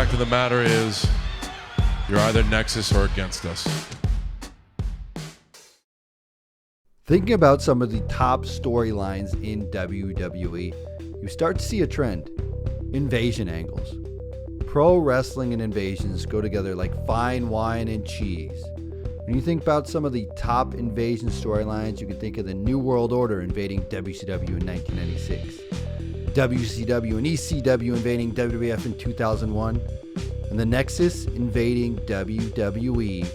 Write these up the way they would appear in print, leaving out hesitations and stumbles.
fact of the matter is, you're either Nexus or against us. Thinking about some of the top storylines in WWE, you start to see a trend. Invasion angles. Pro wrestling and invasions go together like fine wine and cheese. When you think about some of the top invasion storylines, you can think of the New World Order invading WCW in 1996, WCW and ECW invading WWF in 2001, and the Nexus invading WWE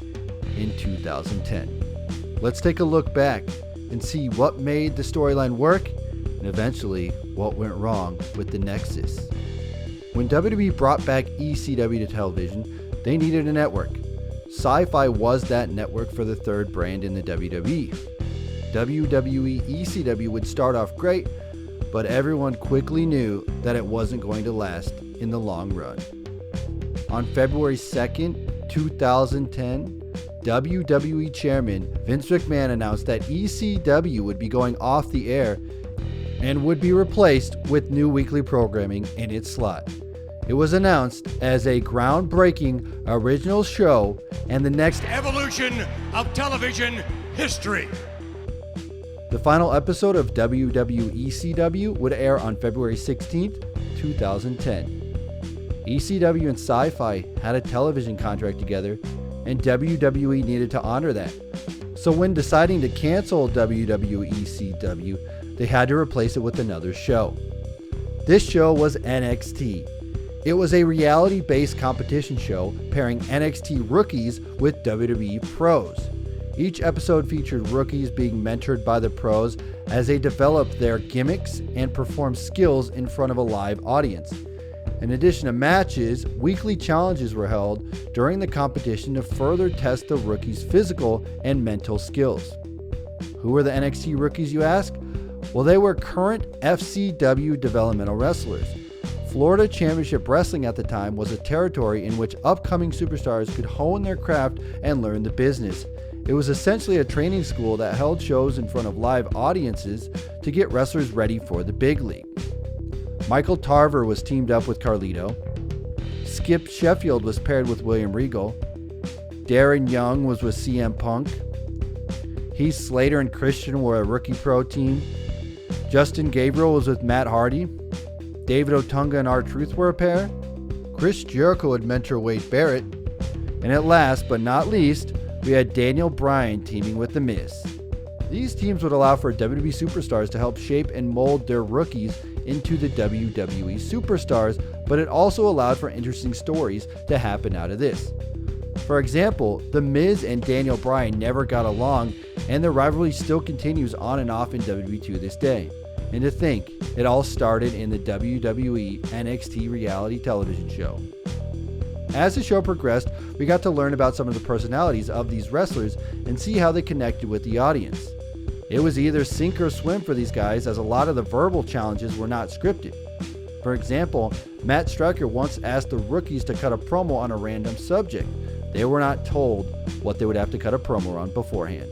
in 2010. Let's take a look back and see what made the storyline work and eventually what went wrong with the Nexus. When WWE brought back ECW to television, they needed a network. Sci-Fi was that network for the third brand in the WWE. WWE ECW would start off great, but everyone quickly knew that it wasn't going to last in the long run. On February 2nd, 2010, WWE Chairman Vince McMahon announced that ECW would be going off the air and would be replaced with new weekly programming in its slot. It was announced as a groundbreaking original show and the next evolution of television history. The final episode of WWE ECW would air on February 16th, 2010. ECW and Sci-Fi had a television contract together, and WWE needed to honor that. So when deciding to cancel WWE ECW, they had to replace it with another show. This show was NXT. It was a reality-based competition show pairing NXT rookies with WWE pros. Each episode featured rookies being mentored by the pros as they developed their gimmicks and performed skills in front of a live audience. In addition to matches, weekly challenges were held during the competition to further test the rookies' physical and mental skills. Who were the NXT rookies, you ask? Well, they were current FCW developmental wrestlers. Florida Championship Wrestling at the time was a territory in which upcoming superstars could hone their craft and learn the business. It was essentially a training school that held shows in front of live audiences to get wrestlers ready for the big league. Michael Tarver was teamed up with Carlito. Skip Sheffield was paired with William Regal. Darren Young was with CM Punk. Heath Slater and Christian were a rookie pro team. Justin Gabriel was with Matt Hardy. David Otunga and R-Truth were a pair. Chris Jericho would mentor Wade Barrett. And at last but not least, we had Daniel Bryan teaming with The Miz. These teams would allow for WWE superstars to help shape and mold their rookies into the WWE superstars, but it also allowed for interesting stories to happen out of this. For example, The Miz and Daniel Bryan never got along, and the rivalry still continues on and off in WWE to this day. And to think, it all started in the WWE NXT reality television show. As the show progressed, we got to learn about some of the personalities of these wrestlers and see how they connected with the audience. It was either sink or swim for these guys, as a lot of the verbal challenges were not scripted. For example, Matt Striker once asked the rookies to cut a promo on a random subject. They were not told what they would have to cut a promo on beforehand.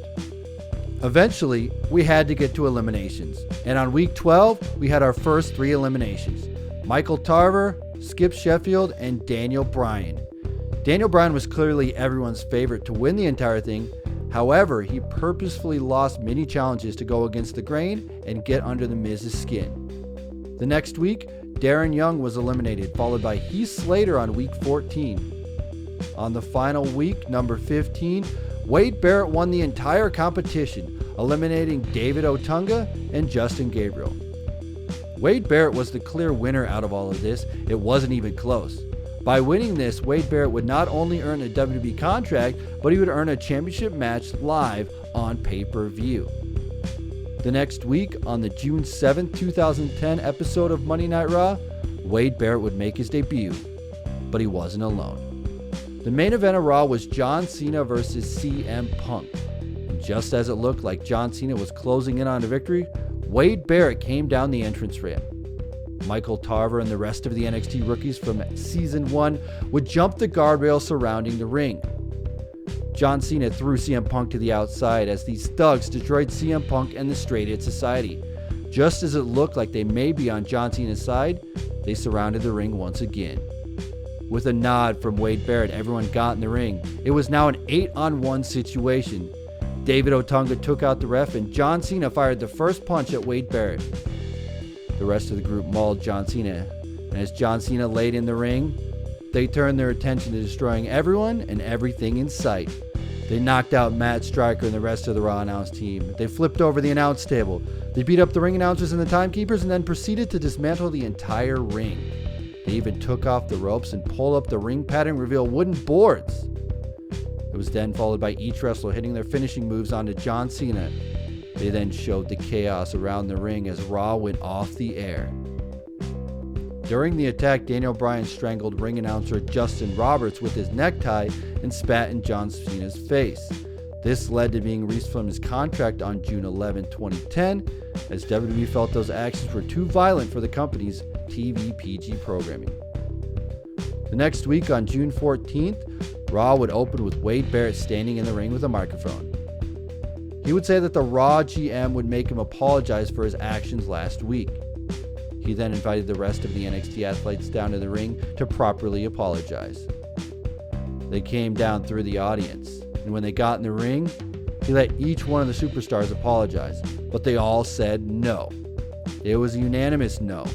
Eventually, we had to get to eliminations, and on week 12, we had our first 3 eliminations: Michael Tarver, Skip Sheffield, and Daniel Bryan. Daniel Bryan was clearly everyone's favorite to win the entire thing. However, he purposefully lost many challenges to go against the grain and get under the Miz's skin. The next week, Darren Young was eliminated, followed by Heath Slater on week 14. On the final week, number 15, Wade Barrett won the entire competition, eliminating David Otunga and Justin Gabriel. Wade Barrett was the clear winner out of all of this. It wasn't even close. By winning this, Wade Barrett would not only earn a WWE contract, but he would earn a championship match live on pay-per-view. The next week, on the June 7th, 2010 episode of Monday Night Raw, Wade Barrett would make his debut, but he wasn't alone. The main event of Raw was John Cena versus CM Punk. And just as it looked like John Cena was closing in on a victory, Wade Barrett came down the entrance ramp. Michael Tarver and the rest of the NXT rookies from Season 1 would jump the guardrail surrounding the ring. John Cena threw CM Punk to the outside as these thugs destroyed CM Punk and the Straight Edge Society. Just as it looked like they may be on John Cena's side, they surrounded the ring once again. With a nod from Wade Barrett, everyone got in the ring. It was now an 8-on-1 situation. David Otunga took out the ref, and John Cena fired the first punch at Wade Barrett. The rest of the group mauled John Cena, and as John Cena laid in the ring, they turned their attention to destroying everyone and everything in sight. They knocked out Matt Stryker and the rest of the Raw announce team. They flipped over the announce table. They beat up the ring announcers and the timekeepers, and then proceeded to dismantle the entire ring. They even took off the ropes and pulled up the ring pad and revealed wooden boards. It was then followed by each wrestler hitting their finishing moves onto John Cena. They then showed the chaos around the ring as Raw went off the air. During the attack, Daniel Bryan strangled ring announcer Justin Roberts with his necktie and spat in John Cena's face. This led to being released from his contract on June 11, 2010, as WWE felt those actions were too violent for the company's TV PG programming. The next week, on June 14th, Raw would open with Wade Barrett standing in the ring with a microphone. He would say that the Raw GM would make him apologize for his actions last week. He then invited the rest of the NXT athletes down to the ring to properly apologize. They came down through the audience, and when they got in the ring, he let each one of the superstars apologize, but they all said no. It was a unanimous no.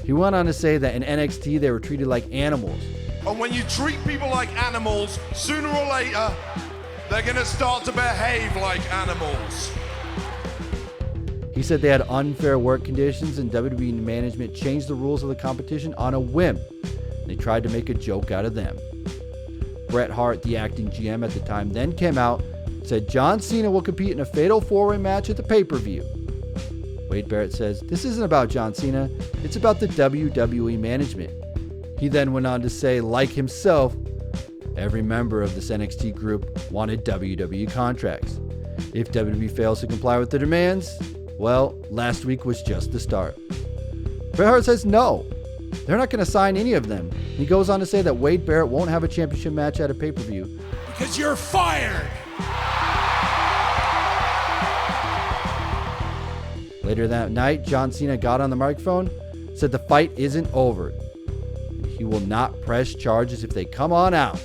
He went on to say that in NXT they were treated like animals. And when you treat people like animals, sooner or later, they're going to start to behave like animals. He said they had unfair work conditions, and WWE management changed the rules of the competition on a whim. They tried to make a joke out of them. Bret Hart, the acting GM at the time, then came out and said John Cena will compete in a fatal 4-way match at the pay-per-view. Wade Barrett says, "This isn't about John Cena, it's about the WWE management." He then went on to say, like himself, every member of this NXT group wanted WWE contracts. If WWE fails to comply with the demands, well, last week was just the start. Bret Hart says no, they're not going to sign any of them. He goes on to say that Wade Barrett won't have a championship match at a pay-per-view. Because you're fired! Later that night, John Cena got on the microphone, said the fight isn't over. He will not press charges if they come on out.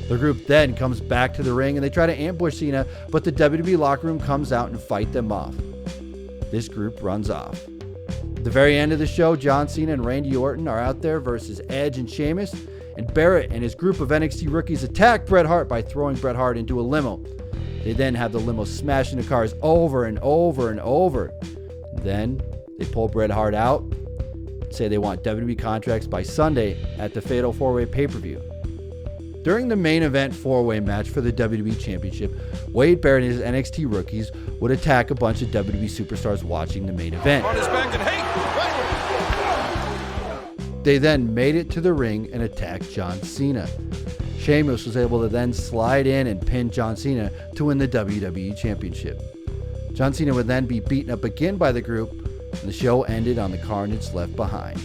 The group then comes back to the ring and they try to ambush Cena, but the WWE locker room comes out and fight them off. This group runs off. At the very end of the show, John Cena and Randy Orton are out there versus Edge and Sheamus, and Barrett and his group of NXT rookies attack Bret Hart by throwing Bret Hart into a limo. They then have the limo smash into cars over and over and over. Then they pull Bret Hart out, say they want WWE contracts by Sunday at the Fatal 4-Way pay-per-view. During the main event 4-way match for the WWE Championship, Wade Barrett and his NXT rookies would attack a bunch of WWE superstars watching the main event. On his back and They then made it to the ring and attacked John Cena. Sheamus was able to then slide in and pin John Cena to win the WWE Championship. John Cena would then be beaten up again by the group, and the show ended on the carnage left behind.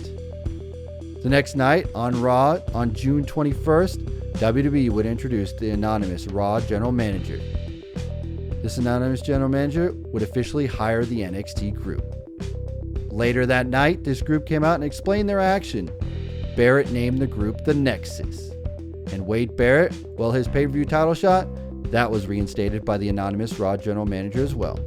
The next night, on Raw, on June 21st, WWE would introduce the anonymous Raw General Manager. This anonymous General Manager would officially hire the NXT group. Later that night, this group came out and explained their action. Barrett named the group the Nexus. And Wade Barrett, well, his pay-per-view title shot, that was reinstated by the anonymous Raw General Manager as well.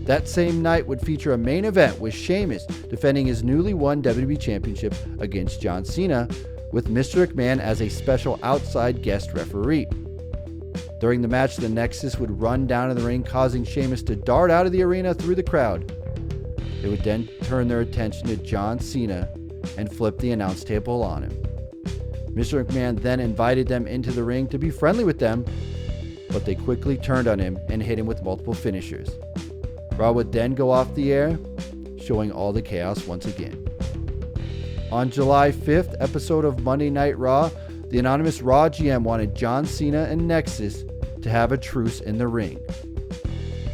That same night would feature a main event with Sheamus defending his newly won WWE Championship against John Cena, with Mr. McMahon as a special outside guest referee. During the match, the Nexus would run down to the ring, causing Sheamus to dart out of the arena through the crowd. They would then turn their attention to John Cena and flip the announce table on him. Mr. McMahon then invited them into the ring to be friendly with them, but they quickly turned on him and hit him with multiple finishers. Raw would then go off the air, showing all the chaos once again. On July 5th episode of Monday Night Raw, the anonymous Raw GM wanted John Cena and Nexus to have a truce in the ring.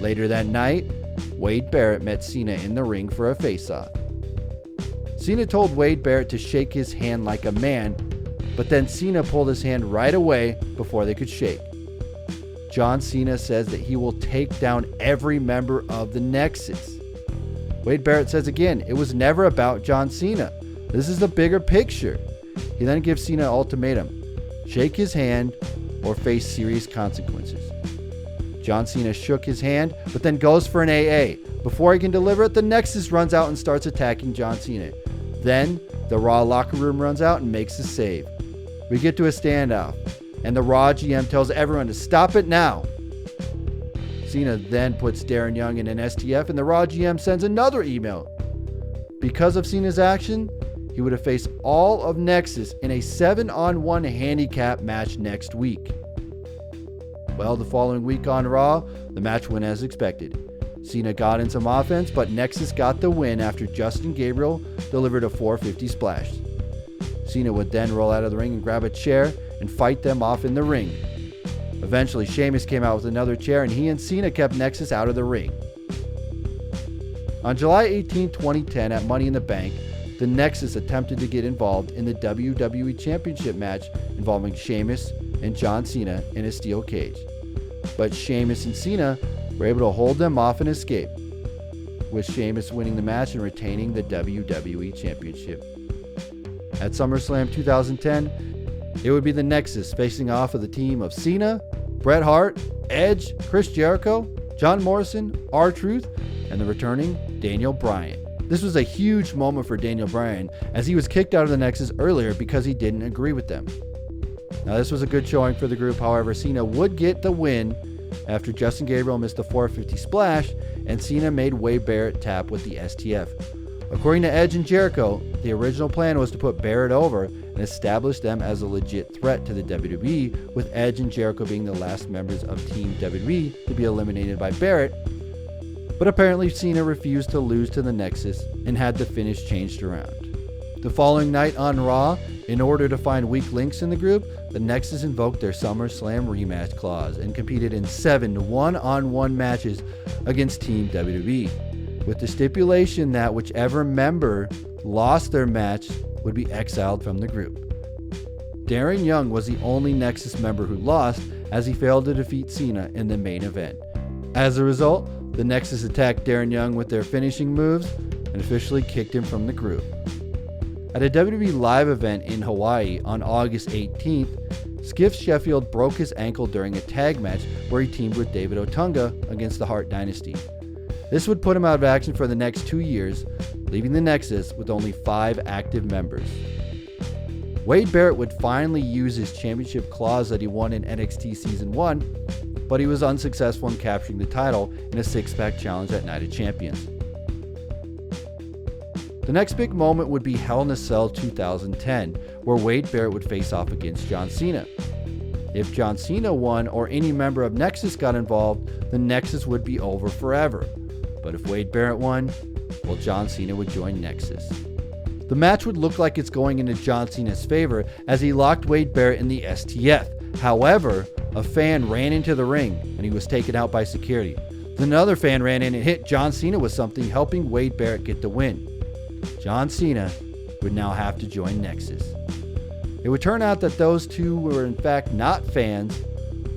Later that night, Wade Barrett met Cena in the ring for a face-off. Cena told Wade Barrett to shake his hand like a man, but then Cena pulled his hand right away before they could shake. John Cena says that he will take down every member of the Nexus. Wade Barrett says again, it was never about John Cena. This is the bigger picture. He then gives Cena an ultimatum: shake his hand or face serious consequences. John Cena shook his hand, but then goes for an AA. Before he can deliver it, the Nexus runs out and starts attacking John Cena. Then, the Raw locker room runs out and makes a save. We get to a standoff, and the Raw GM tells everyone to stop it now. Cena then puts Darren Young in an STF, and the Raw GM sends another email. Because of Cena's action, he would have faced all of Nexus in a 7-on-1 handicap match next week. Well, the following week on Raw, the match went as expected. Cena got in some offense, but Nexus got the win after Justin Gabriel delivered a 450 splash. Cena would then roll out of the ring and grab a chair and fight them off in the ring. Eventually, Sheamus came out with another chair, and he and Cena kept Nexus out of the ring. On July 18, 2010, at Money in the Bank, the Nexus attempted to get involved in the WWE Championship match involving Sheamus and John Cena in a steel cage. But Sheamus and Cena were able to hold them off and escape, with Sheamus winning the match and retaining the WWE Championship. At SummerSlam 2010, it would be the Nexus facing off of the team of Cena, Bret Hart, Edge, Chris Jericho, John Morrison, R-Truth, and the returning Daniel Bryan. This was a huge moment for Daniel Bryan, as he was kicked out of the Nexus earlier because he didn't agree with them. Now, this was a good showing for the group. However, Cena would get the win after Justin Gabriel missed a 450 splash and Cena made Wade Barrett tap with the STF. According to Edge and Jericho, the original plan was to put Barrett over and establish them as a legit threat to the WWE, with Edge and Jericho being the last members of Team WWE to be eliminated by Barrett. But apparently Cena refused to lose to the Nexus and had the finish changed around. The following night on Raw, in order to find weak links in the group, the Nexus invoked their SummerSlam rematch clause and competed in 7 one-on-one matches against Team WWE, with the stipulation that whichever member lost their match would be exiled from the group. Darren Young was the only Nexus member who lost, as he failed to defeat Cena in the main event. As a result, the Nexus attacked Darren Young with their finishing moves and officially kicked him from the group. At a WWE live event in Hawaii on August 18th, Skiff Sheffield broke his ankle during a tag match where he teamed with David Otunga against the Hart Dynasty. This would put him out of action for the next 2 years, leaving the Nexus with only 5 active members. Wade Barrett would finally use his championship clause that he won in NXT Season 1, but he was unsuccessful in capturing the title in a 6-pack challenge at Night of Champions. The next big moment would be Hell in a Cell 2010, where Wade Barrett would face off against John Cena. If John Cena won or any member of Nexus got involved, the Nexus would be over forever. But if Wade Barrett won, well, John Cena would join Nexus. The match would look like it's going into John Cena's favor as he locked Wade Barrett in the STF. However, a fan ran into the ring and he was taken out by security. Then another fan ran in and hit John Cena with something, helping Wade Barrett get the win. John Cena would now have to join Nexus. It would turn out that those two were in fact not fans,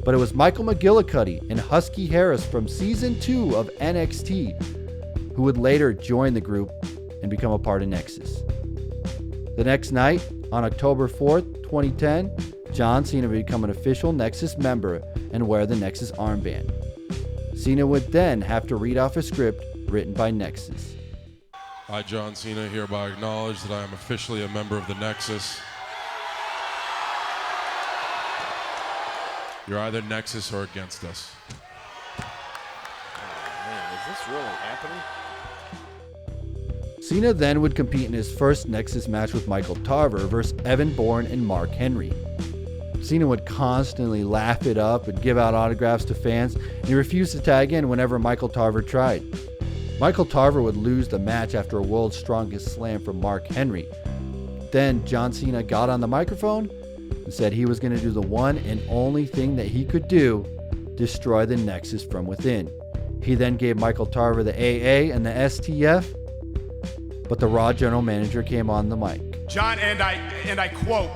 but it was Michael McGillicuddy and Husky Harris from Season 2 of NXT who would later join the group and become a part of Nexus. The next night, on October 4th, 2010, John Cena would become an official Nexus member and wear the Nexus armband. Cena would then have to read off a script written by Nexus. I, John Cena, hereby acknowledge that I am officially a member of the Nexus. You're either Nexus or against us. Oh, man, is this really happening? Cena then would compete in his first Nexus match with Michael Tarver versus Evan Bourne and Mark Henry. Cena would constantly laugh it up and give out autographs to fans, and he refused to tag in whenever Michael Tarver tried. Michael Tarver would lose the match after a World's Strongest Slam from Mark Henry. Then John Cena got on the microphone and said he was going to do the one and only thing that he could do, destroy the Nexus from within. He then gave Michael Tarver the AA and the STF, but the Raw general manager came on the mic. John, and I quote,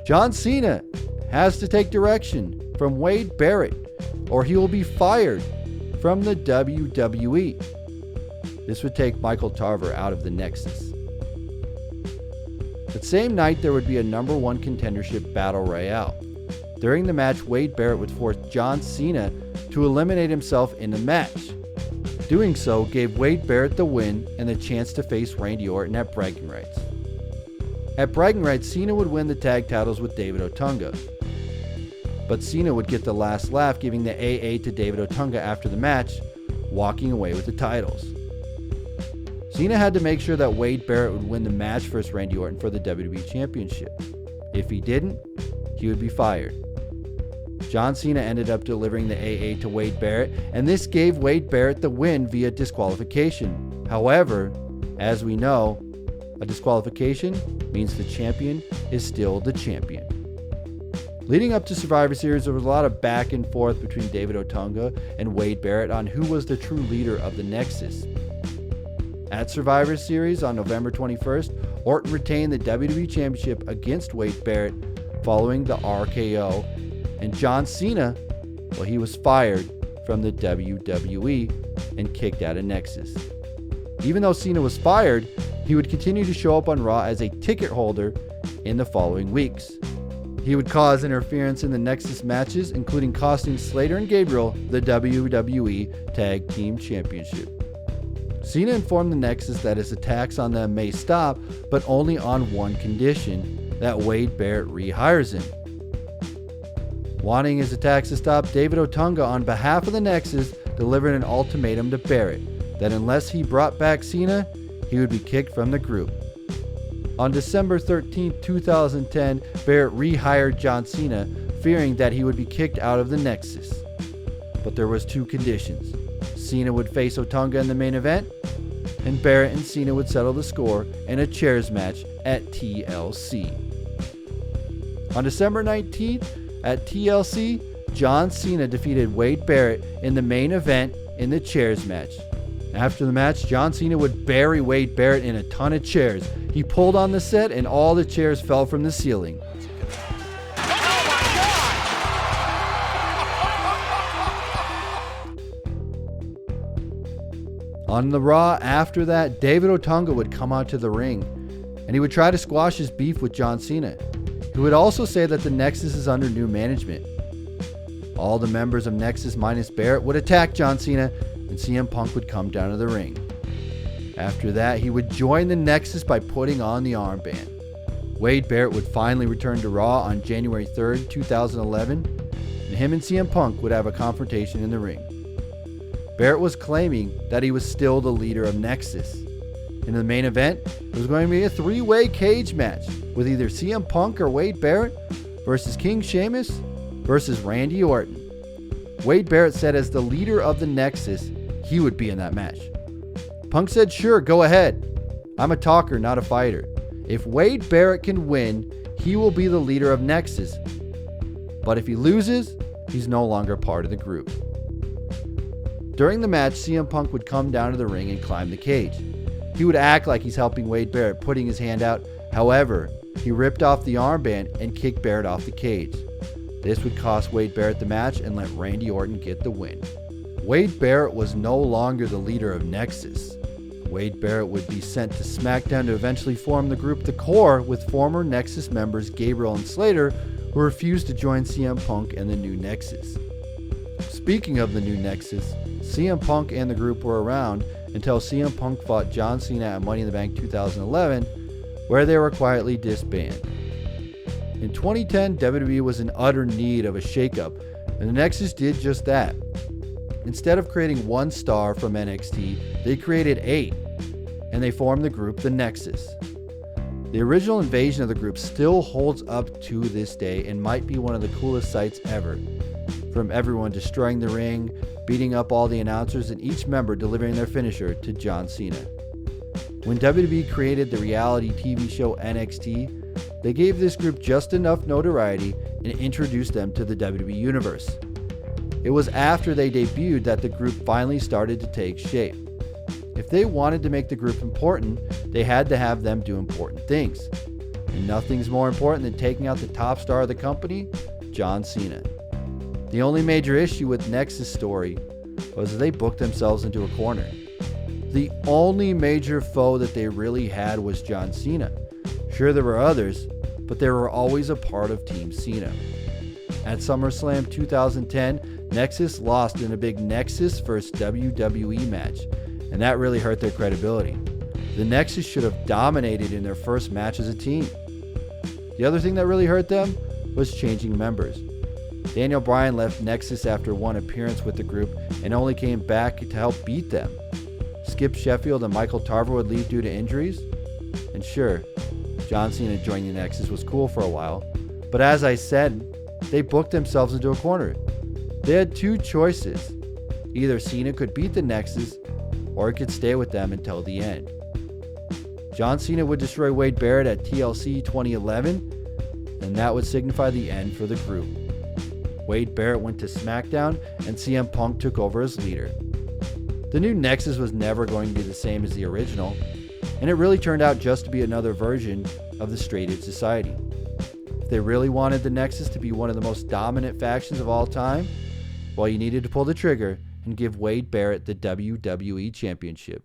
John Cena has to take direction from Wade Barrett or he will be fired from the WWE. This would take Michael Tarver out of the Nexus. That same night, there would be a number 1 contendership battle royale. During the match, Wade Barrett would force John Cena to eliminate himself in the match. Doing so gave Wade Barrett the win and the chance to face Randy Orton at bragging rights. At bragging rights, Cena would win the tag titles with David Otunga. But Cena would get the last laugh, giving the AA to David Otunga after the match, walking away with the titles. Cena had to make sure that Wade Barrett would win the match versus Randy Orton for the WWE Championship. If he didn't, he would be fired. John Cena ended up delivering the AA to Wade Barrett, and this gave Wade Barrett the win via disqualification. However, as we know, a disqualification means the champion is still the champion. Leading up to Survivor Series, there was a lot of back and forth between David Otunga and Wade Barrett on who was the true leader of the Nexus. At Survivor Series on November 21st, Orton retained the WWE Championship against Wade Barrett following the RKO, and John Cena, well, he was fired from the WWE and kicked out of Nexus. Even though Cena was fired, he would continue to show up on Raw as a ticket holder in the following weeks. He would cause interference in the Nexus matches, including costing Slater and Gabriel the WWE Tag Team Championship. Cena informed the Nexus that his attacks on them may stop, but only on one condition, that Wade Barrett rehires him. Wanting his attacks to stop, David Otunga, on behalf of the Nexus, delivered an ultimatum to Barrett that unless he brought back Cena, he would be kicked from the group. On December 13, 2010, Barrett rehired John Cena, fearing that he would be kicked out of the Nexus. But there was 2 conditions. Cena would face Otunga in the main event, and Barrett and Cena would settle the score in a chairs match at TLC. On December 19th, at TLC, John Cena defeated Wade Barrett in the main event in the chairs match. After the match, John Cena would bury Wade Barrett in a ton of chairs. He pulled on the set and all the chairs fell from the ceiling. On the Raw after that, David Otunga would come out to the ring, and he would try to squash his beef with John Cena. He would also say that the Nexus is under new management. All the members of Nexus minus Barrett would attack John Cena, and CM Punk would come down to the ring. After that, he would join the Nexus by putting on the armband. Wade Barrett would finally return to Raw on January 3rd, 2011, and him and CM Punk would have a confrontation in the ring. Barrett was claiming that he was still the leader of Nexus. In the main event, it was going to be a 3-way cage match with either CM Punk or Wade Barrett versus King Sheamus versus Randy Orton. Wade Barrett said as the leader of the Nexus, he would be in that match. Punk said, "Sure, go ahead. I'm a talker, not a fighter. If Wade Barrett can win, he will be the leader of Nexus. But if he loses, he's no longer part of the group." During the match, CM Punk would come down to the ring and climb the cage. He would act like he's helping Wade Barrett, putting his hand out. However, he ripped off the armband and kicked Barrett off the cage. This would cost Wade Barrett the match and let Randy Orton get the win. Wade Barrett was no longer the leader of Nexus. Wade Barrett would be sent to SmackDown to eventually form the group The Core with former Nexus members Gabriel and Slater, who refused to join CM Punk and the new Nexus. Speaking of the new Nexus, CM Punk and the group were around until CM Punk fought John Cena at Money in the Bank 2011, where they were quietly disbanded. In 2010, WWE was in utter need of a shakeup, and the Nexus did just that. Instead of creating 1 star from NXT, they created 8, and they formed the group The Nexus. The original invasion of the group still holds up to this day and might be one of the coolest sights ever. From everyone destroying the ring, beating up all the announcers, and each member delivering their finisher to John Cena. When WWE created the reality TV show NXT, they gave this group just enough notoriety and introduced them to the WWE Universe. It was after they debuted that the group finally started to take shape. If they wanted to make the group important, they had to have them do important things. And nothing's more important than taking out the top star of the company, John Cena. The only major issue with Nexus' story was that they booked themselves into a corner. The only major foe that they really had was John Cena. Sure, there were others, but they were always a part of Team Cena. At SummerSlam 2010, Nexus lost in a big Nexus vs. WWE match, and that really hurt their credibility. The Nexus should have dominated in their first match as a team. The other thing that really hurt them was changing members. Daniel Bryan left Nexus after one appearance with the group and only came back to help beat them. Skip Sheffield and Michael Tarver would leave due to injuries. And sure, John Cena joining the Nexus was cool for a while, but as I said, they booked themselves into a corner. They had two choices. Either Cena could beat the Nexus, or he could stay with them until the end. John Cena would destroy Wade Barrett at TLC 2011, and that would signify the end for the group. Wade Barrett went to SmackDown, and CM Punk took over as leader. The new Nexus was never going to be the same as the original, and it really turned out just to be another version of the Straight Edge Society. If they really wanted the Nexus to be one of the most dominant factions of all time, well, you needed to pull the trigger and give Wade Barrett the WWE Championship.